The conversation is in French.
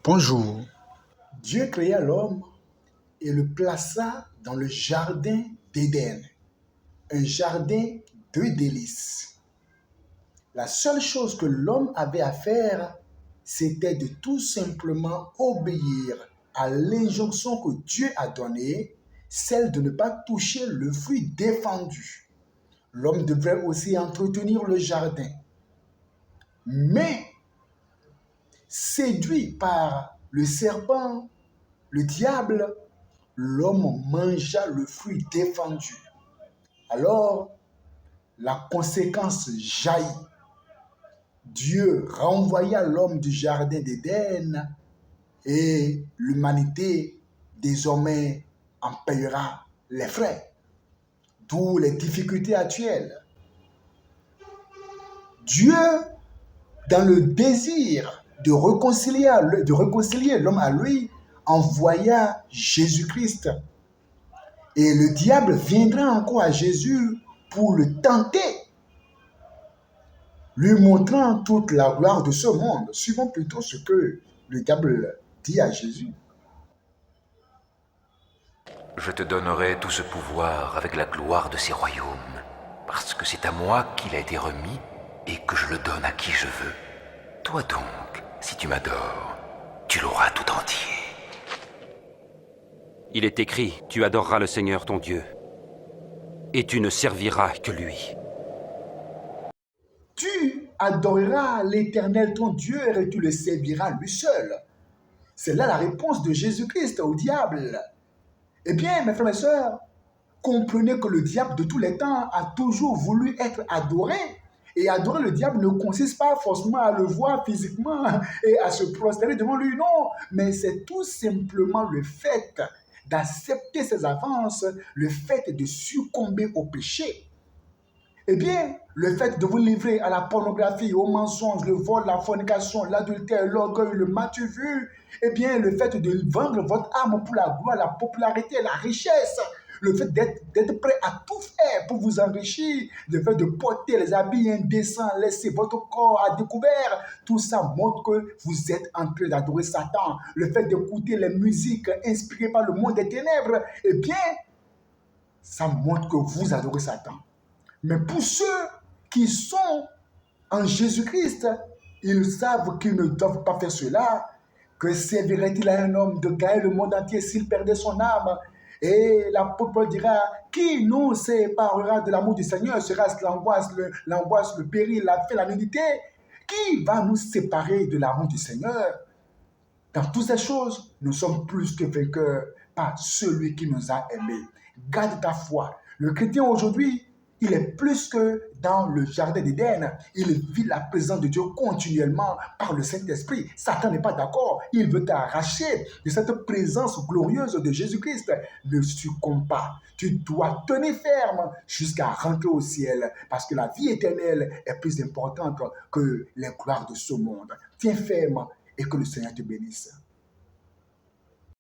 Bonjour. Dieu créa l'homme et le plaça dans le jardin d'Éden, un jardin de délices. La seule chose que l'homme avait à faire, c'était de tout simplement obéir à l'injonction que Dieu a donnée, celle de ne pas toucher le fruit défendu. L'homme devrait aussi entretenir le jardin. Mais, séduit par le serpent, le diable, l'homme mangea le fruit défendu. Alors, la conséquence jaillit. Dieu renvoya l'homme du jardin d'Éden et l'humanité désormais en payera les frais, d'où les difficultés actuelles. Dieu, dans le désir de réconcilier l'homme à lui, envoya Jésus-Christ. Et le diable viendra encore à Jésus pour le tenter, lui montrant toute la gloire de ce monde. Suivons plutôt ce que le diable dit à Jésus. Je te donnerai tout ce pouvoir avec la gloire de ces royaumes, parce que c'est à moi qu'il a été remis et que je le donne à qui je veux. Toi donc, si tu m'adores, tu l'auras tout entier. Il est écrit, tu adoreras le Seigneur ton Dieu, et tu ne serviras que lui. Tu adoreras l'Éternel ton Dieu et tu le serviras lui seul. C'est là la réponse de Jésus-Christ au diable. Eh bien, mes frères et sœurs, comprenez que le diable de tous les temps a toujours voulu être adoré. Et adorer le diable ne consiste pas forcément à le voir physiquement et à se prosterner devant lui, non. Mais c'est tout simplement le fait d'accepter ses avances, le fait de succomber au péché. Eh bien, le fait de vous livrer à la pornographie, au mensonge, le vol, la fornication, l'adultère, l'orgueil, le matu vu, eh bien, le fait de vendre votre âme pour la gloire, la popularité, la richesse, le fait d'être prêt à tout faire pour vous enrichir, le fait de porter les habits indécents, laisser votre corps à découvert, tout ça montre que vous êtes en train d'adorer Satan. Le fait d'écouter les musiques inspirées par le monde des ténèbres, eh bien, ça montre que vous adorez Satan. Mais pour ceux qui sont en Jésus-Christ, ils savent qu'ils ne doivent pas faire cela. Que servirait-il à un homme de gagner le monde entier s'il perdait son âme? Et l'apôtre Paul dira, qui nous séparera de l'amour du Seigneur? Sera-ce l'angoisse, le péril, la faim, la nudité? Qui va nous séparer de l'amour du Seigneur? Dans toutes ces choses, nous sommes plus que vainqueurs par celui qui nous a aimés. Garde ta foi. Le chrétien aujourd'hui, il est plus que dans le jardin d'Éden. Il vit la présence de Dieu continuellement par le Saint-Esprit. Satan n'est pas d'accord. Il veut t'arracher de cette présence glorieuse de Jésus-Christ. Ne succombe pas. Tu dois tenir ferme jusqu'à rentrer au ciel parce que la vie éternelle est plus importante que les gloires de ce monde. Tiens ferme et que le Seigneur te bénisse.